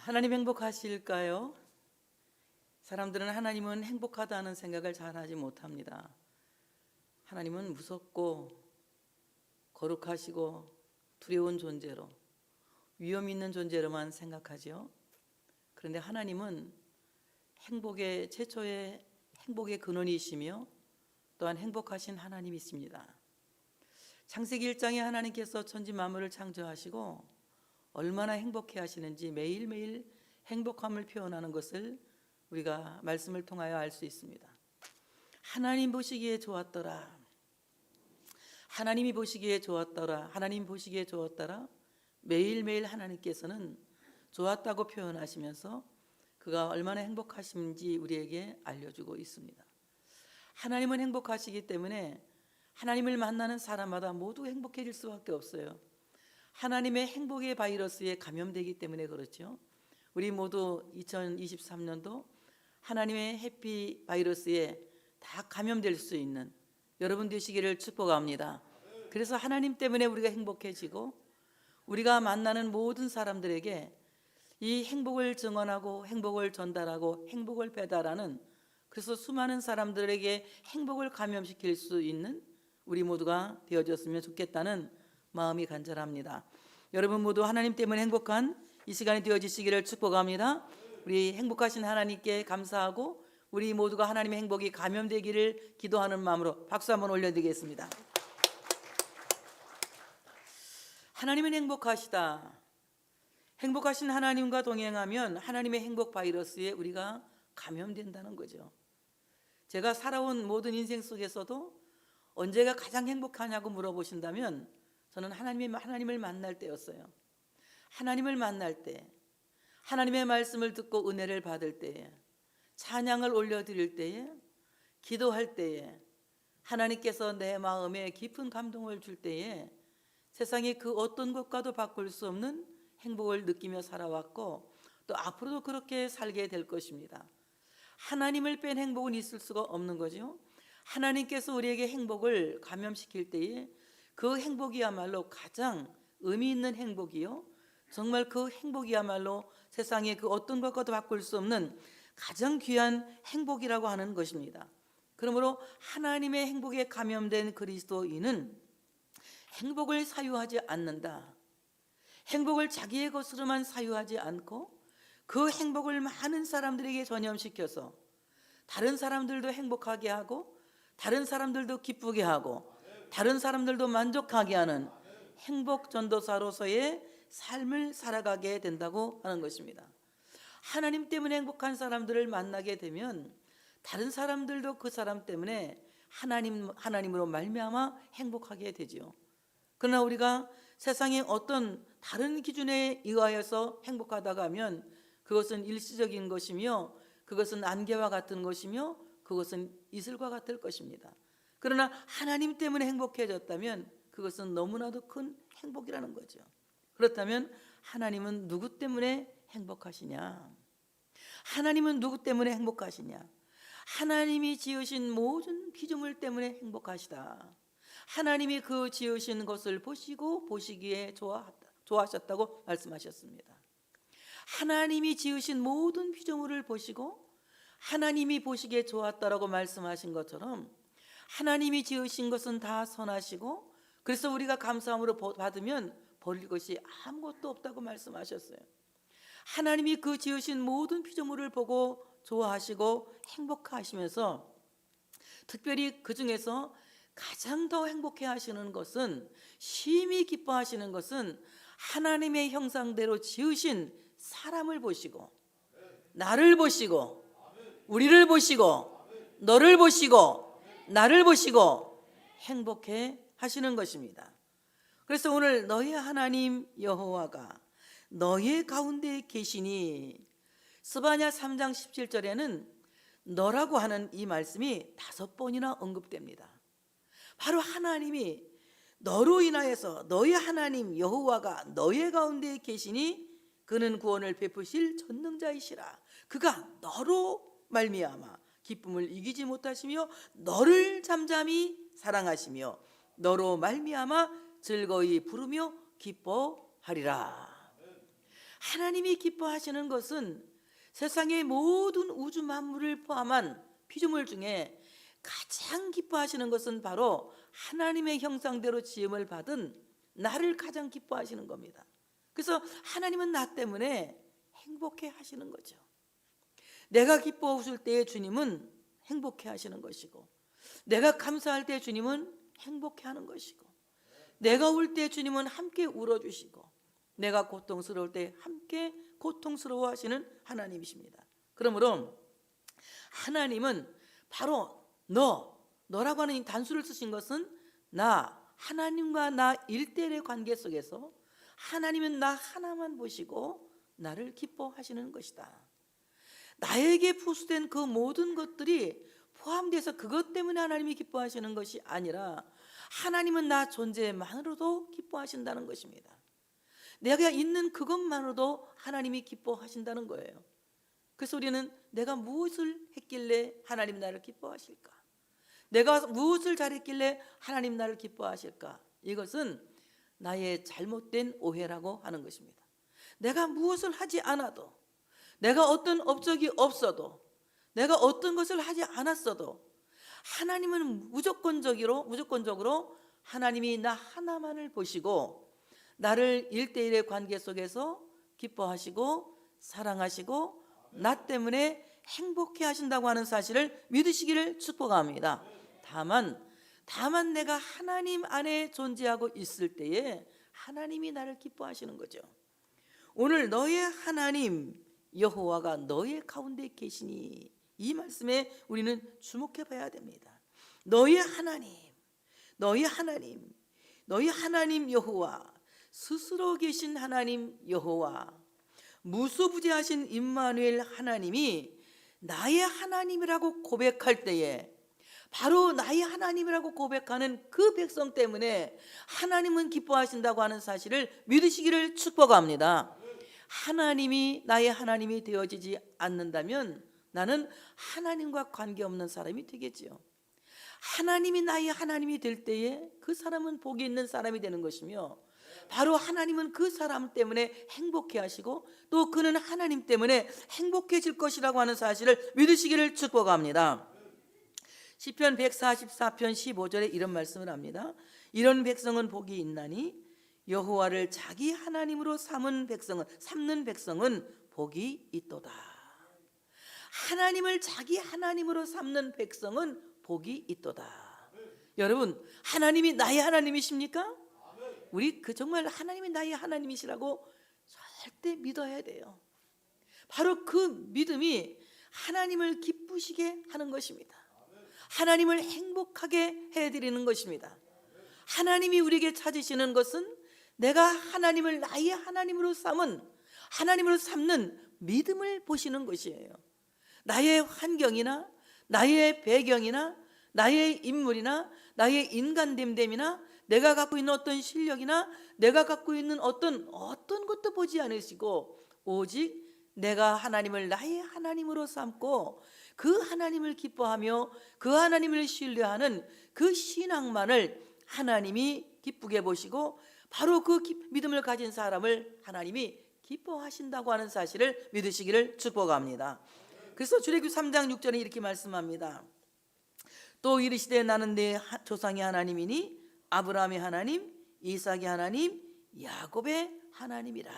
하나님 행복하실까요? 사람들은 하나님은 행복하다는 생각을 잘 하지 못합니다. 하나님은 무섭고 거룩하시고 두려운 존재로, 위험 있는 존재로만 생각하죠. 그런데 하나님은 행복의 최초의 행복의 근원이시며 또한 행복하신 하나님이십니다. 창세기 1장에 하나님께서 천지 만물을 창조하시고 얼마나 행복해 하시는지 매일매일 행복함을 표현하는 것을 우리가 말씀을 통하여 알 수 있습니다. 하나님 보시기에 좋았더라. 하나님이 보시기에 좋았더라. 하나님 보시기에 좋았더라. 매일매일 하나님께서는 좋았다고 표현하시면서 그가 얼마나 행복하신지 우리에게 알려주고 있습니다. 하나님은 행복하시기 때문에 하나님을 만나는 사람마다 모두 행복해질 수밖에 없어요. 하나님의 행복의 바이러스에 감염되기 때문에 그렇죠. 우리 모두 2023년도 하나님의 해피 바이러스에 다 감염될 수 있는 여러분 되시기를 축복합니다. 그래서 하나님 때문에 우리가 행복해지고 우리가 만나는 모든 사람들에게 이 행복을 증언하고 행복을 전달하고 행복을 배달하는, 그래서 수많은 사람들에게 행복을 감염시킬 수 있는 우리 모두가 되어졌으면 좋겠다는 마음이 간절합니다. 여러분 모두 하나님 때문에 행복한 이 시간이 되어지시기를 축복합니다. 우리 행복하신 하나님께 감사하고 우리 모두가 하나님의 행복이 감염되기를 기도하는 마음으로 박수 한번 올려드리겠습니다. 하나님은 행복하시다. 행복하신 하나님과 동행하면 하나님의 행복 바이러스에 우리가 감염된다는 거죠. 제가 살아온 모든 인생 속에서도 언제가 가장 행복하냐고 물어보신다면 저는 하나님을 만날 때였어요. 하나님을 만날 때, 하나님의 말씀을 듣고 은혜를 받을 때에, 찬양을 올려드릴 때에, 기도할 때에, 하나님께서 내 마음에 깊은 감동을 줄 때에 세상의 그 어떤 것과도 바꿀 수 없는 행복을 느끼며 살아왔고 또 앞으로도 그렇게 살게 될 것입니다. 하나님을 뺀 행복은 있을 수가 없는 거죠. 하나님께서 우리에게 행복을 감염시킬 때에 그 행복이야말로 가장 의미 있는 행복이요, 정말 그 행복이야말로 세상의 그 어떤 것과도 바꿀 수 없는 가장 귀한 행복이라고 하는 것입니다. 그러므로 하나님의 행복에 감염된 그리스도인은 행복을 사유하지 않는다. 행복을 자기의 것으로만 사유하지 않고 그 행복을 많은 사람들에게 전염시켜서 다른 사람들도 행복하게 하고 다른 사람들도 기쁘게 하고 다른 사람들도 만족하게 하는 행복 전도사로서의 삶을 살아가게 된다고 하는 것입니다. 하나님 때문에 행복한 사람들을 만나게 되면 다른 사람들도 그 사람 때문에 하나님으로 말미암아 행복하게 되죠. 그러나 우리가 세상의 어떤 다른 기준에 의하여서 행복하다가 하면 그것은 일시적인 것이며 그것은 안개와 같은 것이며 그것은 이슬과 같을 것입니다. 그러나 하나님 때문에 행복해졌다면 그것은 너무나도 큰 행복이라는 거죠. 그렇다면 하나님은 누구 때문에 행복하시냐? 하나님은 누구 때문에 행복하시냐? 하나님이 지으신 모든 피조물 때문에 행복하시다. 하나님이 그 지으신 것을 보시고 보시기에 좋아하셨다고 말씀하셨습니다. 하나님이 지으신 모든 피조물을 보시고 하나님이 보시기에 좋았다라고 말씀하신 것처럼 하나님이 지으신 것은 다 선하시고 그래서 우리가 감사함으로 받으면 버릴 것이 아무것도 없다고 말씀하셨어요. 하나님이 그 지으신 모든 피조물을 보고 좋아하시고 행복하시면서 특별히 그 중에서 가장 더 행복해 하시는 것은, 심히 기뻐하시는 것은 하나님의 형상대로 지으신 사람을 보시고 나를 보시고 우리를 보시고 너를 보시고 나를 보시고 행복해 하시는 것입니다. 그래서 오늘 너희 하나님 여호와가 너희 가운데 계시니, 스바냐 3장 17절에는 너라고 하는 이 말씀이 5번이나 언급됩니다. 바로 하나님이 너로 인하여서 너희 하나님 여호와가 너희 가운데 계시니 그는 구원을 베푸실 전능자이시라. 그가 너로 말미암아 기쁨을 이기지 못하시며 너를 잠잠히 사랑하시며 너로 말미암아 즐거이 부르며 기뻐하리라. 하나님이 기뻐하시는 것은 세상의 모든 우주 만물을 포함한 피조물 중에 가장 기뻐하시는 것은 바로 하나님의 형상대로 지음을 받은 나를 가장 기뻐하시는 겁니다. 그래서 하나님은 나 때문에 행복해 하시는 거죠. 내가 기뻐 웃을 때에 주님은 행복해 하시는 것이고, 내가 감사할 때 주님은 행복해 하는 것이고, 내가 울 때 주님은 함께 울어주시고, 내가 고통스러울 때 함께 고통스러워 하시는 하나님이십니다. 그러므로 하나님은 바로 너라고 하는 이 단수를 쓰신 것은 하나님과 나 일대일의 관계 속에서 하나님은 나 하나만 보시고 나를 기뻐하시는 것이다. 나에게 부수된 그 모든 것들이 포함돼서 그것 때문에 하나님이 기뻐하시는 것이 아니라 하나님은 나 존재만으로도 기뻐하신다는 것입니다. 내가 있는 그것만으로도 하나님이 기뻐하신다는 거예요. 그래서 우리는 내가 무엇을 했길래 하나님 나를 기뻐하실까? 내가 무엇을 잘했길래 하나님 나를 기뻐하실까? 이것은 나의 잘못된 오해라고 하는 것입니다. 내가 무엇을 하지 않아도, 내가 어떤 업적이 없어도, 내가 어떤 것을 하지 않았어도 하나님은 무조건적으로 하나님이 나 하나만을 보시고 나를 일대일의 관계 속에서 기뻐하시고 사랑하시고 나 때문에 행복해 하신다고 하는 사실을 믿으시기를 축복합니다. 다만 내가 하나님 안에 존재하고 있을 때에 하나님이 나를 기뻐하시는 거죠. 오늘 너의 하나님 여호와가 너의 가운데 계시니, 이 말씀에 우리는 주목해 봐야 됩니다. 너의 하나님 여호와, 스스로 계신 하나님 여호와, 무소부재하신 임마누엘 하나님이 나의 하나님이라고 고백할 때에, 바로 나의 하나님이라고 고백하는 그 백성 때문에 하나님은 기뻐하신다고 하는 사실을 믿으시기를 축복합니다. 하나님이 나의 하나님이 되어지지 않는다면 나는 하나님과 관계없는 사람이 되겠지요. 하나님이 나의 하나님이 될 때에 그 사람은 복이 있는 사람이 되는 것이며, 바로 하나님은 그 사람 때문에 행복해 하시고 또 그는 하나님 때문에 행복해질 것이라고 하는 사실을 믿으시기를 축복합니다. 시편 144편 15절에 이런 말씀을 합니다. 이런 백성은 복이 있나니 여호와를 자기 하나님으로 삼는 백성은 복이 있도다. 하나님을 자기 하나님으로 삼는 백성은 복이 있도다. 여러분, 하나님이 나의 하나님이십니까? 우리 정말 하나님이 나의 하나님이시라고 절대 믿어야 돼요. 바로 그 믿음이 하나님을 기쁘시게 하는 것입니다. 하나님을 행복하게 해드리는 것입니다. 하나님이 우리에게 찾으시는 것은 내가 하나님을 나의 하나님으로 삼는 믿음을 보시는 것이에요. 나의 환경이나 나의 배경이나 나의 인물이나 나의 인간됨됨이나 내가 갖고 있는 어떤 실력이나 내가 갖고 있는 어떤 것도 보지 않으시고, 오직 내가 하나님을 나의 하나님으로 삼고 그 하나님을 기뻐하며 그 하나님을 신뢰하는 그 신앙만을 하나님이 기쁘게 보시고, 바로 그 믿음을 가진 사람을 하나님이 기뻐하신다고 하는 사실을 믿으시기를 축복합니다. 그래서 출애굽 3장 6절에 이렇게 말씀합니다. 또 이르시되 나는 내 조상의 하나님이니 아브라함의 하나님, 이삭의 하나님, 야곱의 하나님이라.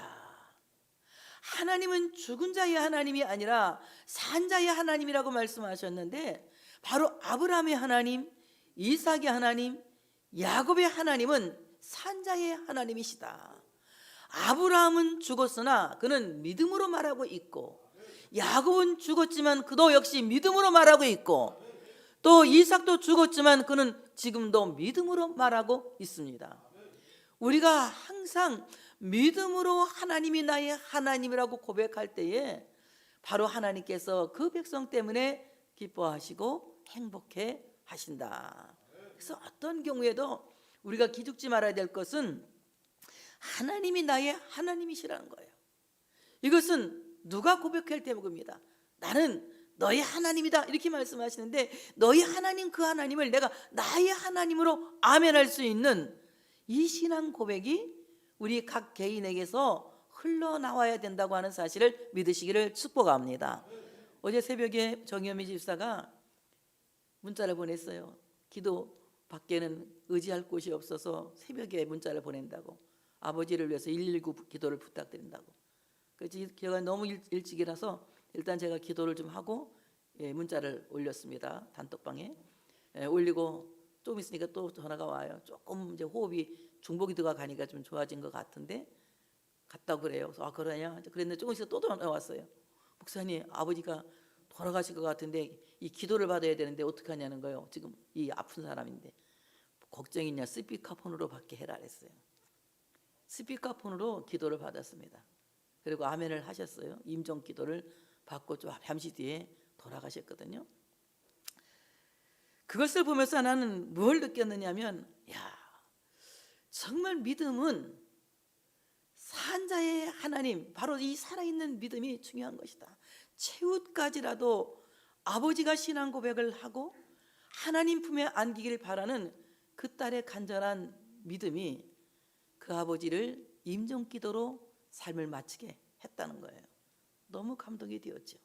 하나님은 죽은 자의 하나님이 아니라 산 자의 하나님이라고 말씀하셨는데, 바로 아브라함의 하나님, 이삭의 하나님, 야곱의 하나님은 산 자의 하나님이시다. 아브라함은 죽었으나 그는 믿음으로 말하고 있고, 야곱은 죽었지만 그도 역시 믿음으로 말하고 있고, 또 이삭도 죽었지만 그는 지금도 믿음으로 말하고 있습니다. 우리가 항상 믿음으로 하나님이 나의 하나님이라고 고백할 때에 바로 하나님께서 그 백성 때문에 기뻐하시고 행복해 하신다. 그래서 어떤 경우에도 우리가 기죽지 말아야 될 것은 하나님이 나의 하나님이시라는 거예요. 이것은 누가 고백할 대목입니다. 나는 너희 하나님이다 이렇게 말씀하시는데, 너희 하나님, 그 하나님을 내가 나의 하나님으로 아멘할 수 있는 이 신앙 고백이 우리 각 개인에게서 흘러나와야 된다고 하는 사실을 믿으시기를 축복합니다. 어제 새벽에 정현미 집사가 문자를 보냈어요. 기도 밖에는 의지할 곳이 없어서 새벽에 문자를 보낸다고, 아버지를 위해서 119 기도를 부탁드린다고. 그래서 제가 너무 일찍이라서 일단 제가 기도를 좀 하고 문자를 올렸습니다. 단톡방에 올리고 좀 있으니까 또 전화가 와요. 조금 이제 호흡이 중보기도가 가니까 좀 좋아진 것 같은데 갔다고 그래요. 그래서 아 그러냐? 그랬는데 조금 있어 또 전화 왔어요. 목사님, 아버지가 돌아가실 것 같은데 이 기도를 받아야 되는데 어떻게 하냐는 거예요. 지금 이 아픈 사람인데 걱정이냐? 스피커폰으로 받게 해라 그랬어요. 스피커폰으로 기도를 받았습니다. 그리고 아멘을 하셨어요. 임종 기도를 받고 좀 잠시 뒤에 돌아가셨거든요. 그것을 보면서 나는 뭘 느꼈느냐면, 야, 정말 믿음은 산자의 하나님, 바로 이 살아있는 믿음이 중요한 것이다. 최후까지라도 아버지가 신앙 고백을 하고 하나님 품에 안기길 바라는 그 딸의 간절한 믿음이 그 아버지를 임종기도로 삶을 마치게 했다는 거예요. 너무 감동이 되었죠.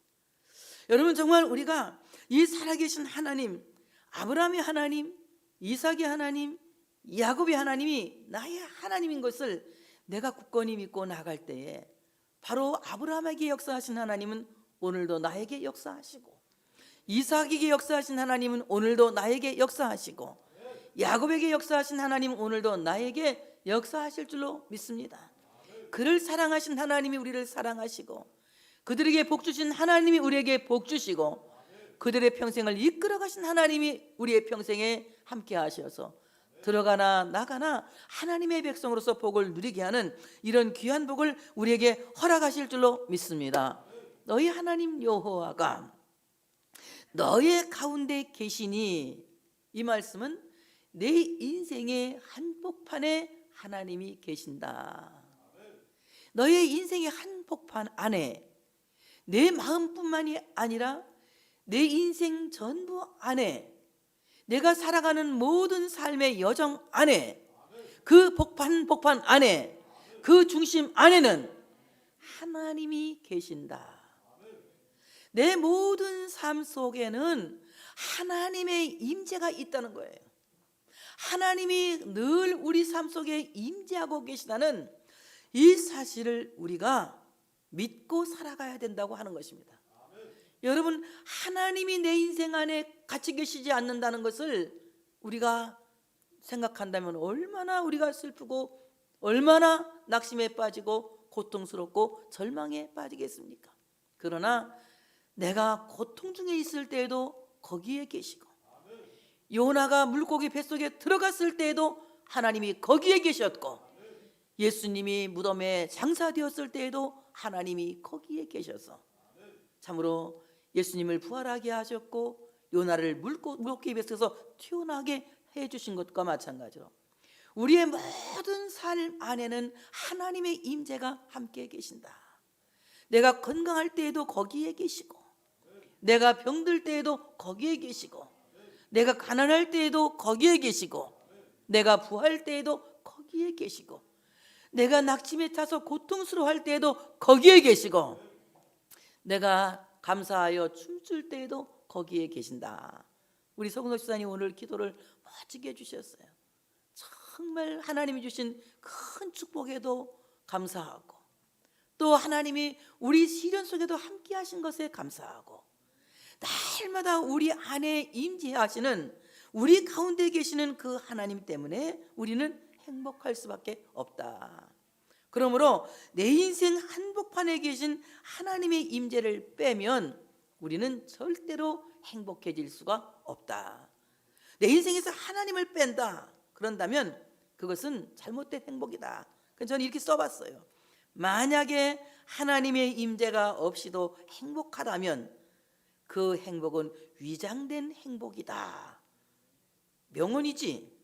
여러분, 정말 우리가 이 살아계신 하나님, 아브라함의 하나님, 이삭의 하나님, 야곱의 하나님이 나의 하나님인 것을 내가 굳건히 믿고 나갈 때에 바로 아브라함에게 역사하신 하나님은 오늘도 나에게 역사하시고, 이삭에게 역사하신 하나님은 오늘도 나에게 역사하시고, 야곱에게 역사하신 하나님은 오늘도 나에게 역사하실 줄로 믿습니다. 그를 사랑하신 하나님이 우리를 사랑하시고, 그들에게 복 주신 하나님이 우리에게 복 주시고, 그들의 평생을 이끌어 가신 하나님이 우리의 평생에 함께 하셔서 들어가나 나가나 하나님의 백성으로서 복을 누리게 하는 이런 귀한 복을 우리에게 허락하실 줄로 믿습니다. 너희 하나님 여호와가 너의 가운데 계시니, 이 말씀은 내 인생의 한복판에 하나님이 계신다. 너의 인생의 한복판 안에 내 마음뿐만이 아니라 내 인생 전부 안에, 내가 살아가는 모든 삶의 여정 안에, 그 복판 안에, 그 중심 안에는 하나님이 계신다. 내 모든 삶 속에는 하나님의 임재가 있다는 거예요. 하나님이 늘 우리 삶 속에 임재하고 계시다는 이 사실을 우리가 믿고 살아가야 된다고 하는 것입니다. 여러분, 하나님이 내 인생 안에 같이 계시지 않는다는 것을 우리가 생각한다면 얼마나 우리가 슬프고 얼마나 낙심에 빠지고 고통스럽고 절망에 빠지겠습니까? 그러나 내가 고통 중에 있을 때에도 거기에 계시고, 요나가 물고기 뱃속에 들어갔을 때에도 하나님이 거기에 계셨고, 예수님이 무덤에 장사되었을 때에도 하나님이 거기에 계셔서 참으로 예수님을 부활하게 하셨고 요나를 물고기 뱃속에서 튀어나오게 해주신 것과 마찬가지로 우리의 모든 삶 안에는 하나님의 임재가 함께 계신다. 내가 건강할 때에도 거기에 계시고, 내가 병들 때에도 거기에 계시고, 내가 가난할 때에도 거기에 계시고, 내가 부할 때에도 거기에 계시고, 내가 낙심에 타서 고통스러워할 때에도 거기에 계시고, 내가 감사하여 춤출 때에도 거기에 계신다. 우리 서근석 집사님 오늘 기도를 멋지게 해주셨어요. 정말 하나님이 주신 큰 축복에도 감사하고, 또 하나님이 우리 시련 속에도 함께 하신 것에 감사하고, 날마다 우리 안에 임재하시는, 우리 가운데 계시는 그 하나님 때문에 우리는 행복할 수밖에 없다. 그러므로 내 인생 한복판에 계신 하나님의 임재를 빼면 우리는 절대로 행복해질 수가 없다. 내 인생에서 하나님을 뺀다 그런다면 그것은 잘못된 행복이다. 그래서 저는 이렇게 써봤어요. 만약에 하나님의 임재가 없이도 행복하다면 그 행복은 위장된 행복이다. 명언이지.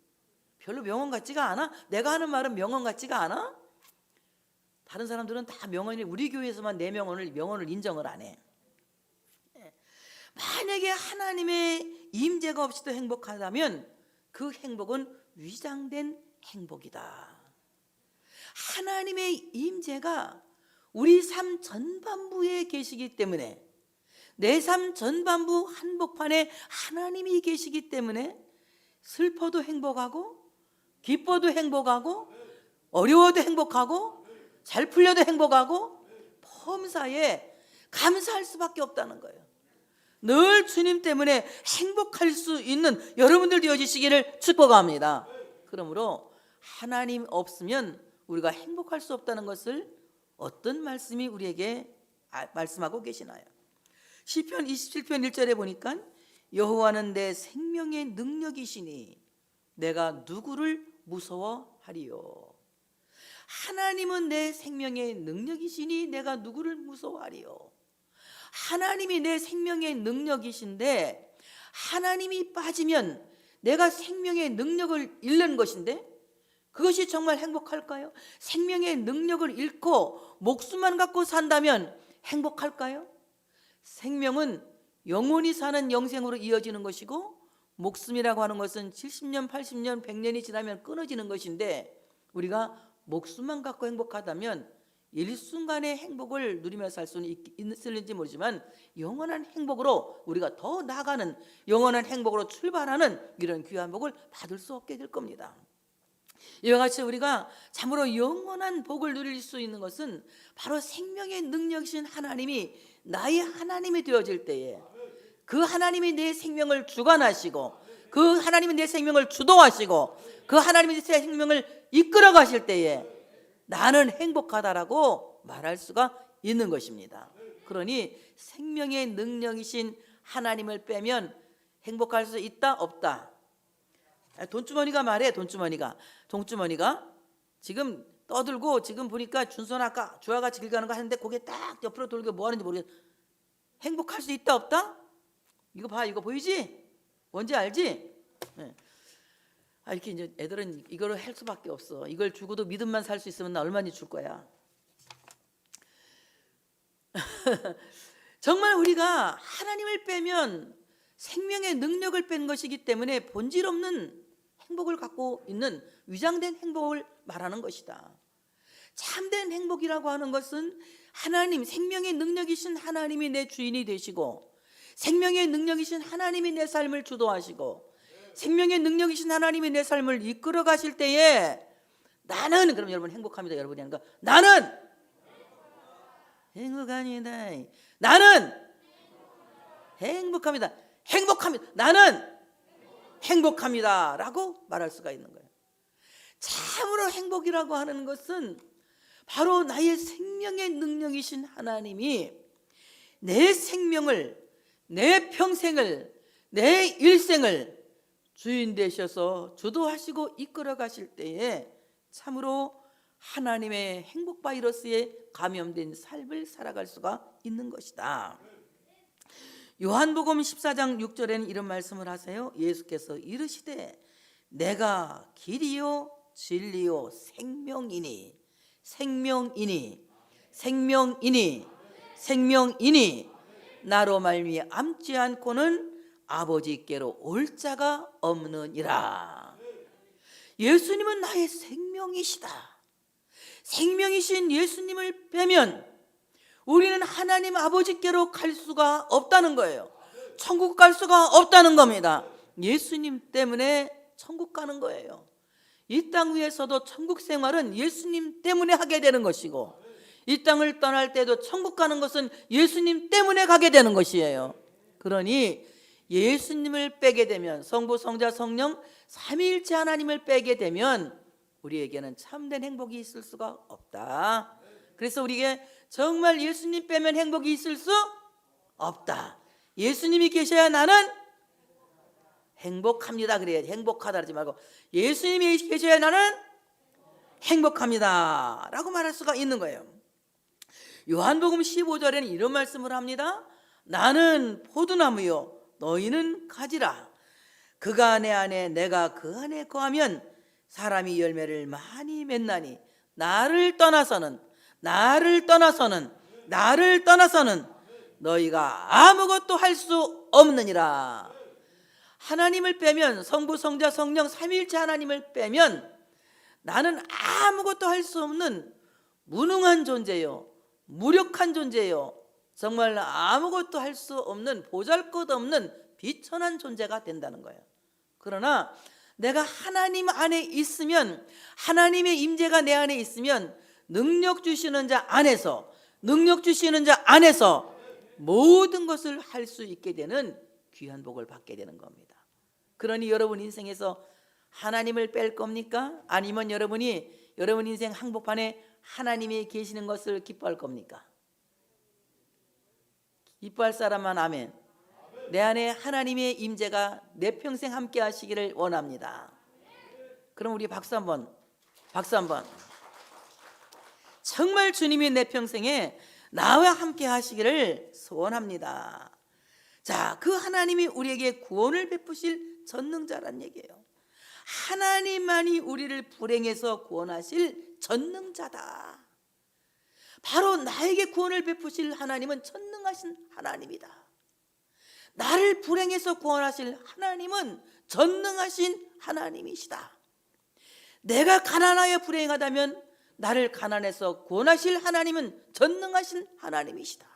별로 명언 같지가 않아? 내가 하는 말은 명언 같지가 않아? 다른 사람들은 다 명언이, 우리 교회에서만 내 명언을 인정을 안 해. 만약에 하나님의 임재가 없이도 행복하다면 그 행복은 위장된 행복이다. 하나님의 임재가 우리 삶 전반부에 계시기 때문에, 내 삶 전반부 한복판에 하나님이 계시기 때문에 슬퍼도 행복하고 기뻐도 행복하고 어려워도 행복하고 잘 풀려도 행복하고 범사에 감사할 수밖에 없다는 거예요. 늘 주님 때문에 행복할 수 있는 여러분들 되어주시기를 축복합니다. 그러므로 하나님 없으면 우리가 행복할 수 없다는 것을 어떤 말씀이 우리에게 말씀하고 계시나요? 시편 27편 1절에 보니까 여호와는 내 생명의 능력이시니 내가 누구를 무서워하리요. 하나님은 내 생명의 능력이시니 내가 누구를 무서워하리요. 하나님이 내 생명의 능력이신데 하나님이 빠지면 내가 생명의 능력을 잃는 것인데 그것이 정말 행복할까요? 생명의 능력을 잃고 목숨만 갖고 산다면 행복할까요? 생명은 영원히 사는 영생으로 이어지는 것이고 목숨이라고 하는 것은 70년, 80년, 100년이 지나면 끊어지는 것인데 우리가 목숨만 갖고 행복하다면 일순간의 행복을 누리며 살 수는 있을지 모르지만 영원한 행복으로 우리가 더 나아가는 영원한 행복으로 출발하는 이런 귀한 복을 받을 수 없게 될 겁니다. 이와 같이 우리가 참으로 영원한 복을 누릴 수 있는 것은 바로 생명의 능력이신 하나님이 나의 하나님이 되어질 때에 그 하나님이 내 생명을 주관하시고 그 하나님이 내 생명을 주도하시고 그 하나님이 내 생명을 이끌어 가실 때에 나는 행복하다라고 말할 수가 있는 것입니다. 그러니 생명의 능력이신 하나님을 빼면 행복할 수 있다 없다? 돈주머니가 말해. 돈주머니가 지금 떠들고 지금 보니까 준선 아까 주아가 길 가는 거 하는데 고개 딱 옆으로 돌고 뭐 하는지 모르겠어. 행복할 수 있다 없다? 이거 봐, 이거 보이지? 뭔지 알지? 네. 이렇게 이제 애들은 이걸 할 수밖에 없어. 이걸 주고도 믿음만 살 수 있으면 나 얼마나 줄 거야. 정말 우리가 하나님을 빼면 생명의 능력을 뺀 것이기 때문에 본질 없는 행복을 갖고 있는 위장된 행복을 말하는 것이다. 참된 행복이라고 하는 것은 하나님, 생명의 능력이신 하나님이 내 주인이 되시고 생명의 능력이신 하나님이 내 삶을 주도하시고 생명의 능력이신 하나님이 내 삶을 이끌어 가실 때에 나는, 그럼 여러분 행복합니다. 여러분이 하는 거, 나는 행복합니다. 나는 행복합니다. 행복합니다. 나는 행복합니다 라고 말할 수가 있는 거예요. 참으로 행복이라고 하는 것은 바로 나의 생명의 능력이신 하나님이 내 생명을, 내 평생을, 내 일생을 주인 되셔서 주도하시고 이끌어 가실 때에 참으로 하나님의 행복 바이러스에 감염된 삶을 살아갈 수가 있는 것이다. 요한복음 14장 6절에는 이런 말씀을 하세요. 예수께서 이르시되 내가 길이요 진리요 생명이니 나로 말미암지 않고는 아버지께로 올 자가 없느니라. 예수님은 나의 생명이시다. 생명이신 예수님을 빼면 우리는 하나님 아버지께로 갈 수가 없다는 거예요. 천국 갈 수가 없다는 겁니다. 예수님 때문에 천국 가는 거예요. 이 땅 위에서도 천국 생활은 예수님 때문에 하게 되는 것이고 이 땅을 떠날 때도 천국 가는 것은 예수님 때문에 가게 되는 것이에요. 그러니 예수님을 빼게 되면, 성부, 성자, 성령 삼위일체 하나님을 빼게 되면 우리에게는 참된 행복이 있을 수가 없다. 그래서 우리에게 정말 예수님 빼면 행복이 있을 수 없다. 예수님이 계셔야 나는 행복합니다. 그래야지. 행복하다 그러지 말고 예수님이 계셔야 나는 행복합니다 라고 말할 수가 있는 거예요. 요한복음 15절에는 이런 말씀을 합니다. 나는 포도나무요 너희는 가지라. 그가 내 안에 내가 그 안에 거하면 사람이 열매를 많이 맺나니 나를 떠나서는 너희가 아무것도 할 수 없느니라. 하나님을 빼면, 성부, 성자, 성령 삼위일체 하나님을 빼면 나는 아무것도 할 수 없는 무능한 존재요, 무력한 존재예요. 정말 아무것도 할 수 없는, 보잘것없는 비천한 존재가 된다는 거예요. 그러나 내가 하나님 안에 있으면, 하나님의 임재가 내 안에 있으면 능력 주시는 자 안에서, 능력 주시는 자 안에서 모든 것을 할 수 있게 되는 귀한 복을 받게 되는 겁니다. 그러니 여러분 인생에서 하나님을 뺄 겁니까? 아니면 여러분이 여러분 인생 항복판에 하나님이 계시는 것을 기뻐할 겁니까? 기뻐할 사람만 아멘. 내 안에 하나님의 임재가 내 평생 함께 하시기를 원합니다. 그럼 우리 박수 한번. 정말 주님이 내 평생에 나와 함께 하시기를 소원합니다. 자, 그 하나님이 우리에게 구원을 베푸실 전능자란 얘기예요. 하나님만이 우리를 불행해서 구원하실 전능자다. 바로 나에게 구원을 베푸실 하나님은 전능하신 하나님이다. 나를 불행해서 구원하실 하나님은 전능하신 하나님이시다. 내가 가난하여 불행하다면 나를 가난해서 구원하실 하나님은 전능하신 하나님이시다.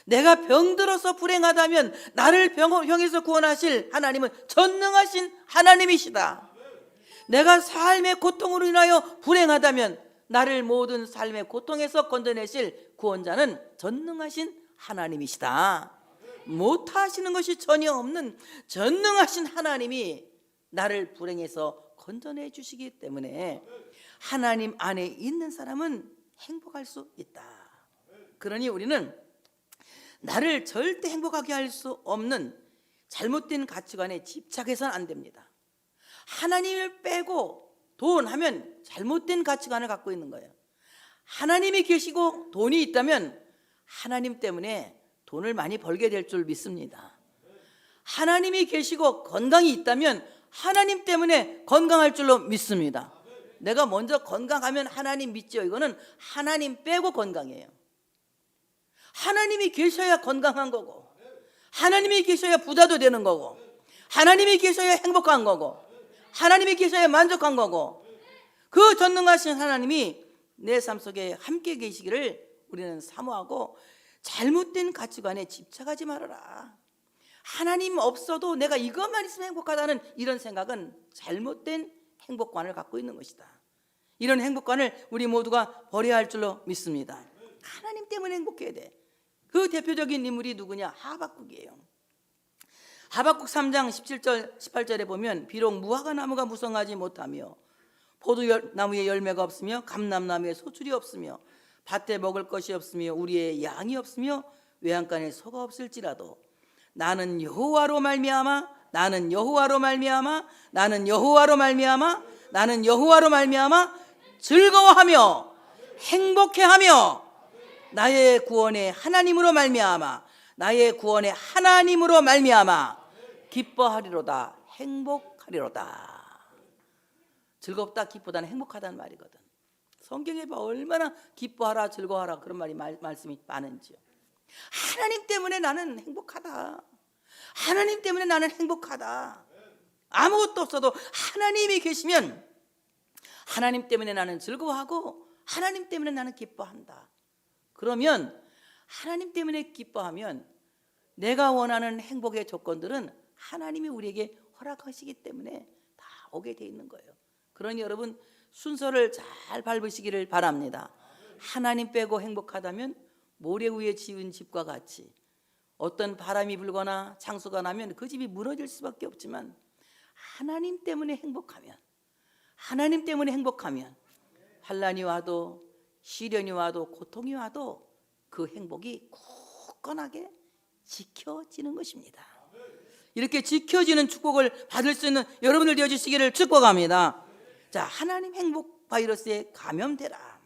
내가 병들어서 불행하다면 나를 병에서 구원하실 하나님은 전능하신 하나님이시다. 내가 삶의 고통으로 인하여 불행하다면 나를 모든 삶의 고통에서 건져내실 구원자는 전능하신 하나님이시다. 못하시는 것이 전혀 없는 전능하신 하나님이 나를 불행해서 건져내 주시기 때문에 하나님 안에 있는 사람은 행복할 수 있다. 그러니 우리는 나를 절대 행복하게 할 수 없는 잘못된 가치관에 집착해서는 안 됩니다. 하나님을 빼고 돈 하면 잘못된 가치관을 갖고 있는 거예요. 하나님이 계시고 돈이 있다면 하나님 때문에 돈을 많이 벌게 될 줄 믿습니다. 하나님이 계시고 건강이 있다면 하나님 때문에 건강할 줄로 믿습니다. 내가 먼저 건강하면 하나님 믿죠. 이거는 하나님 빼고 건강이에요. 하나님이 계셔야 건강한 거고, 하나님이 계셔야 부자도 되는 거고, 하나님이 계셔야 행복한 거고, 하나님이 계셔야 만족한 거고, 그 전능하신 하나님이 내 삶 속에 함께 계시기를 우리는 사모하고 잘못된 가치관에 집착하지 말아라. 하나님 없어도 내가 이것만 있으면 행복하다는 이런 생각은 잘못된 행복관을 갖고 있는 것이다. 이런 행복관을 우리 모두가 버려야 할 줄로 믿습니다. 하나님 때문에 행복해야 돼. 그 대표적인 인물이 누구냐? 하박국이에요. 하박국 3장 17절 18절에 보면 비록 무화과나무가 무성하지 못하며 포도나무에 열매가 없으며 감람나무에 소출이 없으며 밭에 먹을 것이 없으며 우리의 양이 없으며 외양간에 소가 없을지라도 나는 여호와로 말미암아 나는 여호와로 말미암아 나는 여호와로 말미암아 나는 여호와로 말미암아 즐거워하며 행복해하며 나의 구원의 하나님으로 말미암아 나의 구원의 하나님으로 말미암아 기뻐하리로다 행복하리로다. 즐겁다 기쁘다는 행복하다는 말이거든. 성경에 봐 얼마나 기뻐하라 즐거워하라 그런 말씀이 많은지요. 하나님 때문에 나는 행복하다. 하나님 때문에 나는 행복하다. 아무것도 없어도 하나님이 계시면 하나님 때문에 나는 즐거워하고 하나님 때문에 나는 기뻐한다. 그러면 하나님 때문에 기뻐하면 내가 원하는 행복의 조건들은 하나님이 우리에게 허락하시기 때문에 다 오게 돼 있는 거예요. 그러니 여러분 순서를 잘 밟으시기를 바랍니다. 하나님 빼고 행복하다면 모래 위에 지은 집과 같이 어떤 바람이 불거나 창수가 나면 그 집이 무너질 수밖에 없지만 하나님 때문에 행복하면 환난이 와도 시련이 와도 고통이 와도 그 행복이 굳건하게 지켜지는 것입니다. 이렇게 지켜지는 축복을 받을 수 있는 여러분들 되어주시기를 축복합니다. 자, 하나님 행복 바이러스에 감염되라.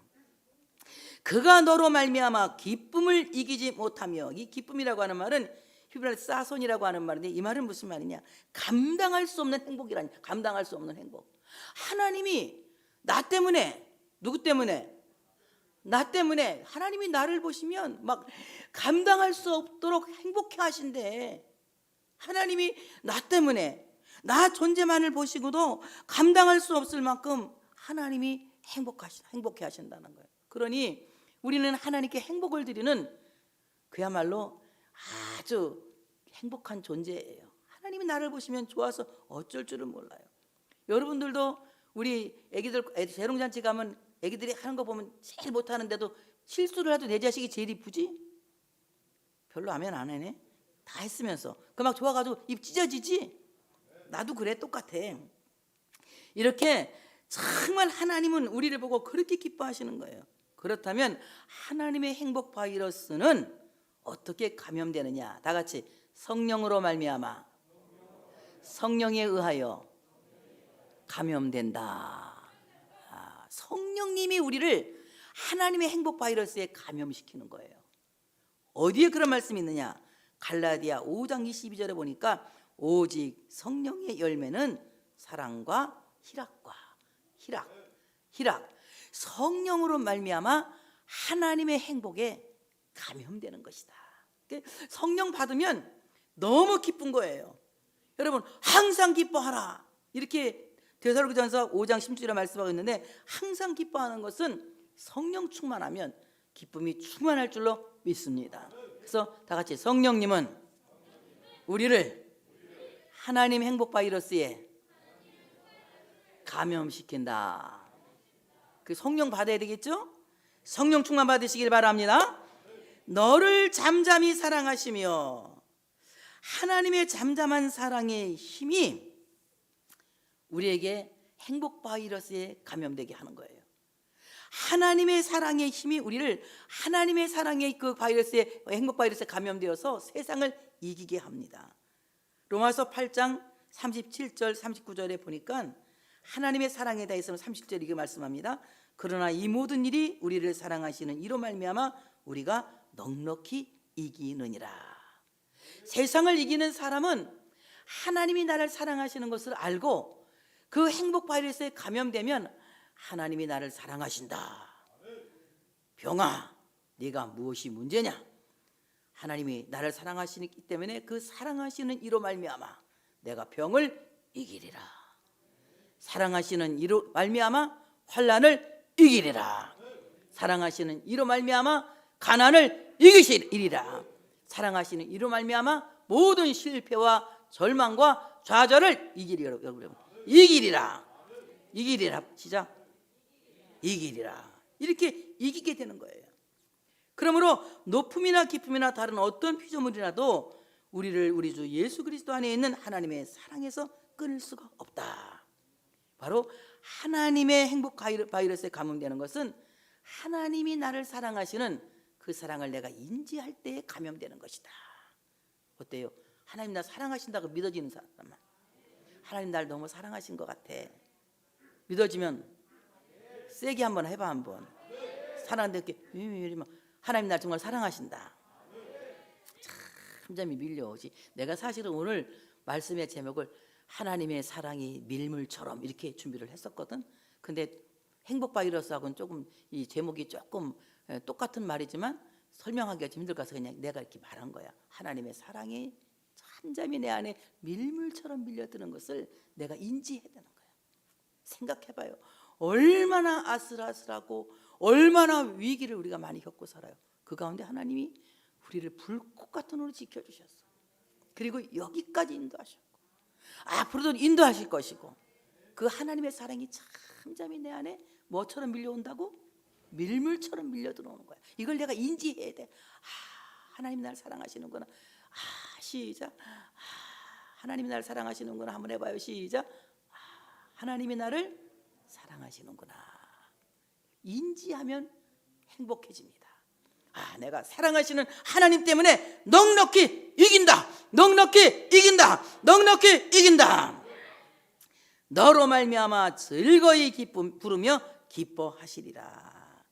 그가 너로 말미암아 기쁨을 이기지 못하며, 이 기쁨이라고 하는 말은 히브리어로 사손이라고 하는 말인데 이 말은 무슨 말이냐? 감당할 수 없는 행복이라니. 감당할 수 없는 행복. 하나님이 나 때문에, 누구 때문에? 나 때문에 하나님이 나를 보시면 막 감당할 수 없도록 행복해 하신대. 하나님이 나 때문에 나 존재만을 보시고도 감당할 수 없을 만큼 하나님이 행복해 하신다는 거예요. 그러니 우리는 하나님께 행복을 드리는 그야말로 아주 행복한 존재예요. 하나님이 나를 보시면 좋아서 어쩔 줄을 몰라요. 여러분들도 우리 애기들 재롱잔치 가면 애기들이 하는 거 보면 제일 못하는데도 실수를 해도 내 자식이 제일 이쁘지? 별로 하면 안 하네. 다 했으면서 그 막 좋아가지고 입 찢어지지? 나도 그래, 똑같아. 이렇게 정말 하나님은 우리를 보고 그렇게 기뻐하시는 거예요. 그렇다면 하나님의 행복 바이러스는 어떻게 감염되느냐? 다 같이 성령으로 말미암아 성령에 의하여 감염된다. 성령님이 우리를 하나님의 행복 바이러스에 감염시키는 거예요. 어디에 그런 말씀이 있느냐? 갈라디아 5장 22절에 보니까 오직 성령의 열매는 사랑과 희락. 성령으로 말미암아 하나님의 행복에 감염되는 것이다. 성령 받으면 너무 기쁜 거예요. 여러분 항상 기뻐하라 이렇게 데살로니가전서 5장 16절에 말씀하고 있는데, 항상 기뻐하는 것은 성령 충만하면 기쁨이 충만할 줄로 믿습니다. 그래서 다 같이 성령님은 우리를 하나님 행복 바이러스에 감염시킨다. 그 성령 받아야 되겠죠? 성령 충만 받으시길 바랍니다. 너를 잠잠히 사랑하시며 하나님의 잠잠한 사랑의 힘이 우리에게 행복 바이러스에 감염되게 하는 거예요. 하나님의 사랑의 힘이 우리를 하나님의 사랑의 그 바이러스에, 행복 바이러스에 감염되어서 세상을 이기게 합니다. 로마서 8장 37절 39절에 보니까 하나님의 사랑에 대해서는 37절 이렇게 말씀합니다. 그러나 이 모든 일이 우리를 사랑하시는 이로 말미암아 우리가 넉넉히 이기느니라. 세상을 이기는 사람은 하나님이 나를 사랑하시는 것을 알고 그 행복 바이러스에 감염되면 하나님이 나를 사랑하신다. 병아, 네가 무엇이 문제냐? 하나님이 나를 사랑하시기 때문에 그 사랑하시는 이로 말미암아 내가 병을 이기리라. 사랑하시는 이로 말미암아 환난을 이기리라. 사랑하시는 이로 말미암아 가난을 이기시리라. 사랑하시는 이로 말미암아 모든 실패와 절망과 좌절을 이기리라. 이기리라. 시작. 이기리라. 이렇게 이기게 되는 거예요. 그러므로 높음이나 기쁨이나 다른 어떤 피조물이라도 우리를 우리 주 예수 그리스도 안에 있는 하나님의 사랑에서 끊을 수가 없다. 바로 하나님의 행복 바이러스에 감염되는 것은 하나님이 나를 사랑하시는 그 사랑을 내가 인지할 때에 감염되는 것이다. 어때요? 하나님 나 사랑하신다고 믿어지는 사람만, 하나님 날 너무 사랑하신 것 같아, 믿어지면 세게 한번 해봐. 한번 사랑한다 이렇게 하나님 날 정말 사랑하신다. 잠잠히 밀려오지. 내가 사실은 오늘 말씀의 제목을 하나님의 사랑이 밀물처럼 이렇게 준비를 했었거든. 근데 행복 바이러스하고는 조금 이 제목이 조금 똑같은 말이지만 설명하기가 좀 힘들어서 그냥 내가 이렇게 말한 거야. 하나님의 사랑이 잠잠히 내 안에 밀물처럼 밀려드는 것을 내가 인지해야 되는 거야. 생각해봐요. 얼마나 아슬아슬하고 얼마나 위기를 우리가 많이 겪고 살아요. 그 가운데 하나님이 우리를 불꽃 같은 으로 지켜주셨어. 그리고 여기까지 인도하셨고 앞으로도 인도하실 것이고, 그 하나님의 사랑이 잠잠히 내 안에 뭐처럼 밀려온다고? 밀물처럼 밀려 들어오는 거야. 이걸 내가 인지해야 돼. 하나님 날 사랑하시는구나. 시작. 하나님이 날 사랑하시는구나. 한번 해봐요. 시작. 하나님이 나를 사랑하시는구나. 인지하면 행복해집니다. 내가 사랑하시는 하나님 때문에 넉넉히 이긴다. 넉넉히 이긴다. 넉넉히 이긴다. 너로 말미암아 즐거이 부르며 기뻐하시리라.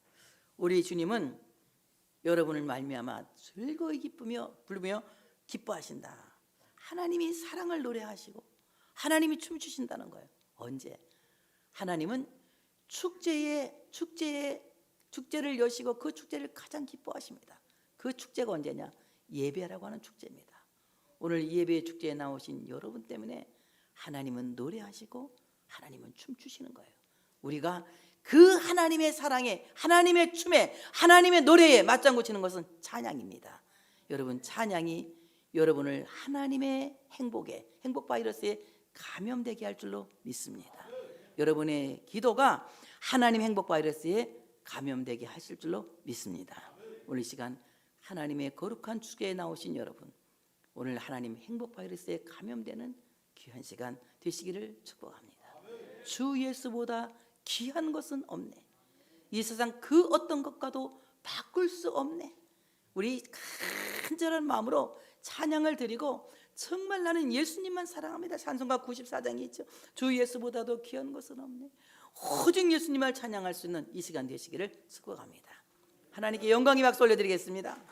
우리 주님은 여러분을 말미암아 즐거이 부르며 기뻐하신다. 하나님이 사랑을 노래하시고 하나님이 춤추신다는 거예요. 언제? 하나님은 축제를 여시고 그 축제를 가장 기뻐하십니다. 그 축제가 언제냐? 예배라고 하는 축제입니다. 오늘 예배 축제에 나오신 여러분 때문에 하나님은 노래하시고 하나님은 춤추시는 거예요. 우리가 그 하나님의 사랑에, 하나님의 춤에, 하나님의 노래에 맞장구 치는 것은 찬양입니다. 여러분, 찬양이 여러분을 하나님의 행복에, 행복 바이러스에 감염되게 할 줄로 믿습니다. 여러분의 기도가 하나님 행복 바이러스에 감염되게 하실 줄로 믿습니다. 오늘 이 시간 하나님의 거룩한 축에 나오신 여러분, 오늘 하나님 행복 바이러스에 감염되는 귀한 시간 되시기를 축복합니다. 주 예수보다 귀한 것은 없네. 이 세상 그 어떤 것과도 바꿀 수 없네. 우리 간절한 마음으로 찬양을 드리고 정말 나는 예수님만 사랑합니다. 찬송가 94장이 있죠. 주 예수보다도 귀한 것은 없네. 오직 예수님을 찬양할 수 있는 이 시간 되시기를 축복합니다. 하나님께 영광의 박수 올려드리겠습니다.